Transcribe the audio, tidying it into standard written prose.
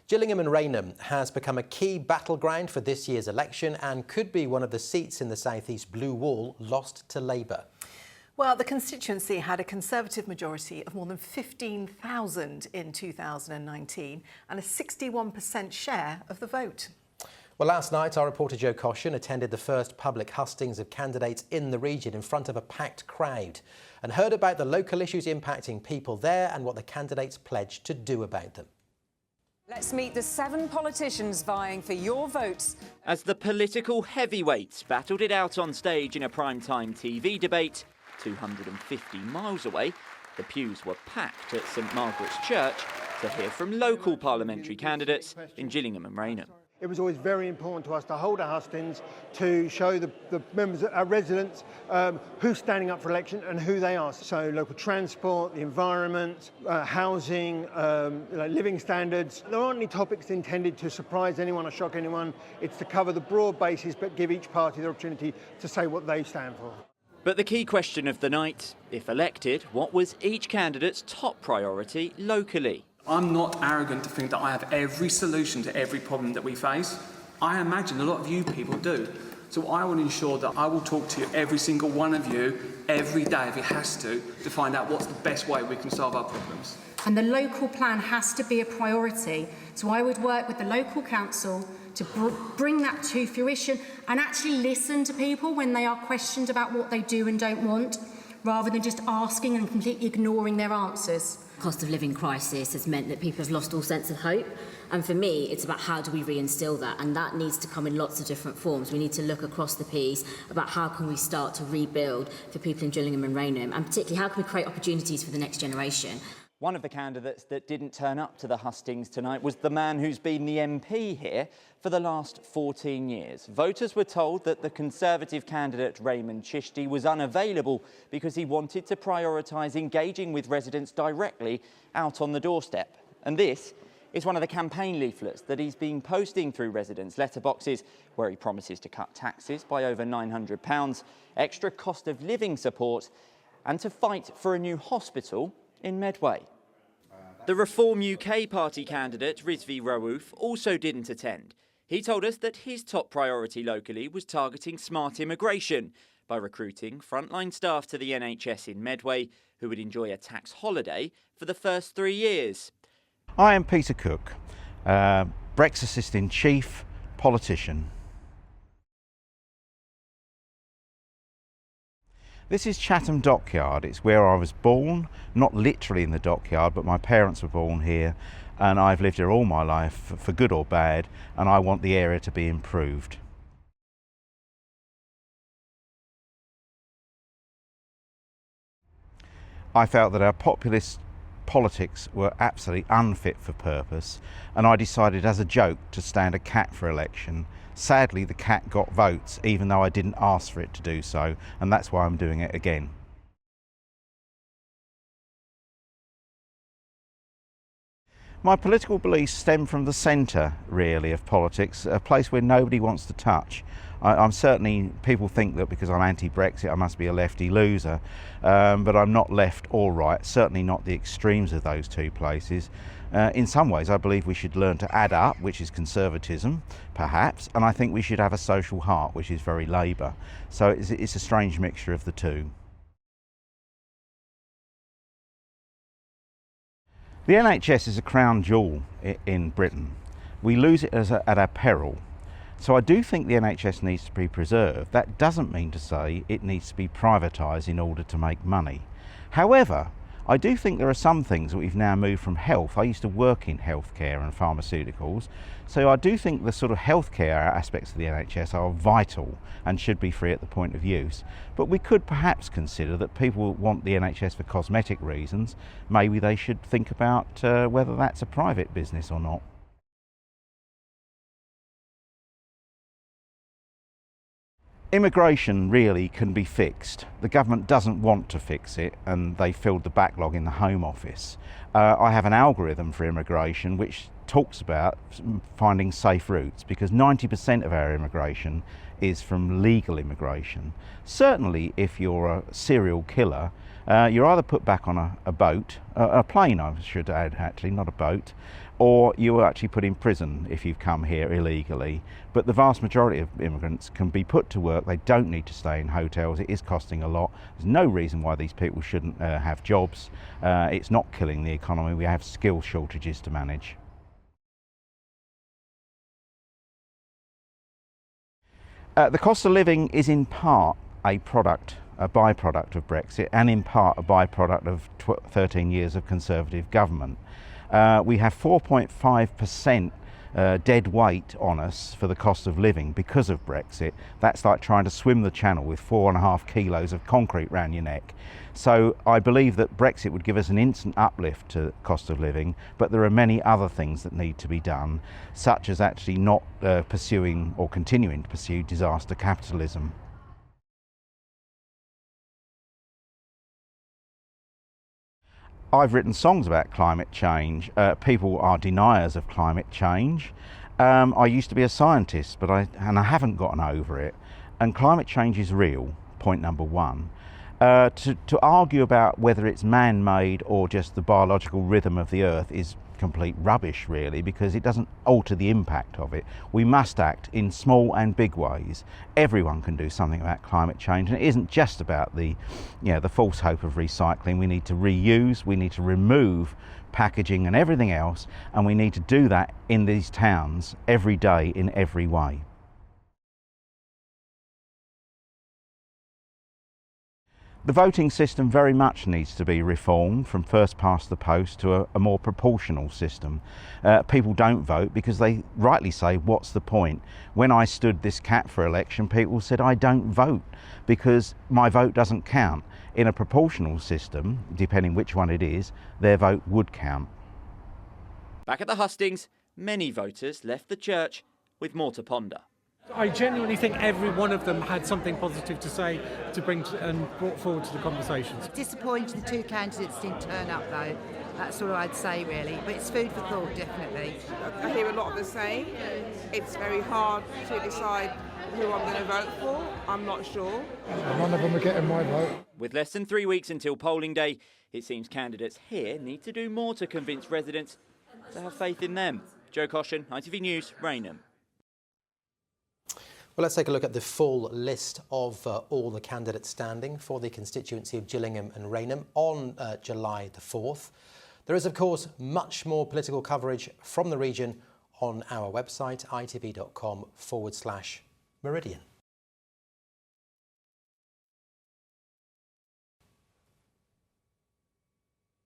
Gillingham and Rainham has become a key battleground for this year's election and could be one of the seats in the South East Blue Wall lost to Labour. Well, the constituency had a Conservative majority of more than 15,000 in 2019 and a 61% share of the vote. Well, last night, our reporter Joe Caution attended the first public hustings of candidates in the region in front of a packed crowd and heard about the local issues impacting people there and what the candidates pledged to do about them. Let's meet the 7 politicians vying for your votes. As the political heavyweights battled it out on stage in a primetime TV debate, 250 miles away, the pews were packed at St Margaret's Church to hear from local parliamentary candidates in Gillingham and Rainham. It was always very important to us to hold our hustings, to show the members, our residents, who's standing up for election and who they are. So local transport, the environment, housing, living standards. There aren't any topics intended to surprise anyone or shock anyone. It's to cover the broad bases but give each party the opportunity to say what they stand for. But the key question of the night, if elected, what was each candidate's top priority locally? I'm not arrogant to think that I have every solution to every problem that we face. I imagine a lot of you people do. So I will ensure that I will talk to every single one of you every day if it has to find out what's the best way we can solve our problems. And the local plan has to be a priority. So I would work with the local council to bring that to fruition and actually listen to people when they are questioned about what they do and don't want, rather than just asking and completely ignoring their answers. Cost of living crisis has meant that people have lost all sense of hope, and for me it's about how do we reinstill that, and that needs to come in lots of different forms. We need to look across the piece about how can we start to rebuild for people in Gillingham and Rainham, and particularly how can we create opportunities for the next generation. One of the candidates that didn't turn up to the hustings tonight was the man who's been the MP here for the last 14 years. Voters were told that the Conservative candidate Rehman Chishti was unavailable because he wanted to prioritise engaging with residents directly out on the doorstep. And this is one of the campaign leaflets that he's been posting through residents' letterboxes, where he promises to cut taxes by over £900, extra cost of living support, and to fight for a new hospital in Medway. The Reform UK party candidate Rizvi Raouf also didn't attend. He told us that his top priority locally was targeting smart immigration by recruiting frontline staff to the NHS in Medway who would enjoy a tax holiday for the first 3 years. I am Peter Cook, Brexit in chief, politician. This is Chatham Dockyard. It's where I was born, not literally in the dockyard, but my parents were born here and I've lived here all my life, for good or bad, and I want the area to be improved. I felt that our populist politics were absolutely unfit for purpose, and I decided as a joke to stand a cat for election. Sadly, the cat got votes, even though I didn't ask for it to do so, and that's why I'm doing it again. My political beliefs stem from the centre, really, of politics, a place where nobody wants to touch. I'm certainly, people think that because I'm anti-Brexit I must be a lefty loser, but I'm not left or right, certainly not the extremes of those two places. In some ways I believe we should learn to add up, which is conservatism, perhaps, and I think we should have a social heart, which is very Labour. So it's a strange mixture of the two. The NHS is a crown jewel in Britain. We lose it at our peril. So I do think the NHS needs to be preserved. That doesn't mean to say it needs to be privatised in order to make money. However, I do think there are some things that we've now moved from health. I used to work in healthcare and pharmaceuticals, so I do think the sort of healthcare aspects of the NHS are vital and should be free at the point of use. But we could perhaps consider that people want the NHS for cosmetic reasons. Maybe they should think about whether that's a private business or not. Immigration really can be fixed. The government doesn't want to fix it, and they filled the backlog in the Home Office. I have an algorithm for immigration which talks about finding safe routes, because 90% of our immigration is from legal immigration. Certainly if you're a serial killer, you're either put back on a boat, a plane I should add actually, not a boat, or you are actually put in prison if you've come here illegally. But the vast majority of immigrants can be put to work. They don't need to stay in hotels. It is costing a lot. There's no reason why these people shouldn't have jobs. It's not killing the economy. We have skill shortages to manage. The cost of living is in part a byproduct of Brexit, and in part a byproduct of 13 years of Conservative government. We have 4.5% dead weight on us for the cost of living because of Brexit. That's like trying to swim the channel with 4.5 kilos of concrete round your neck. So I believe that Brexit would give us an instant uplift to cost of living, but there are many other things that need to be done, such as actually not pursuing or continuing to pursue disaster capitalism. I've written songs about climate change. People are deniers of climate change. I used to be a scientist, but I haven't gotten over it. And climate change is real, point number one. To argue about whether it's man-made or just the biological rhythm of the earth is complete rubbish, really, because it doesn't alter the impact of it. We must act in small and big ways. Everyone can do something about climate change, and it isn't just about the false hope of recycling. We need to reuse, we need to remove packaging and everything else, and we need to do that in these towns every day in every way. The voting system very much needs to be reformed from first past the post to a more proportional system. People don't vote because they rightly say, what's the point? When I stood this cat for election, people said I don't vote because my vote doesn't count. In a proportional system, depending which one it is, their vote would count. Back at the hustings, many voters left the church with more to ponder. I genuinely think every one of them had something positive to say to bring and brought forward to the conversations. Disappointed the two candidates didn't turn up though. That's all I'd say really, but it's food for thought, definitely. I hear a lot of the same. It's very hard to decide who I'm going to vote for. I'm not sure. None of them are getting my vote. With less than 3 weeks until polling day, it seems candidates here need to do more to convince residents to have faith in them. Joe Caution, ITV News, Rainham. Well, let's take a look at the full list of all the candidates standing for the constituency of Gillingham and Rainham on July the 4th. There is, of course, much more political coverage from the region on our website, itv.com/Meridian.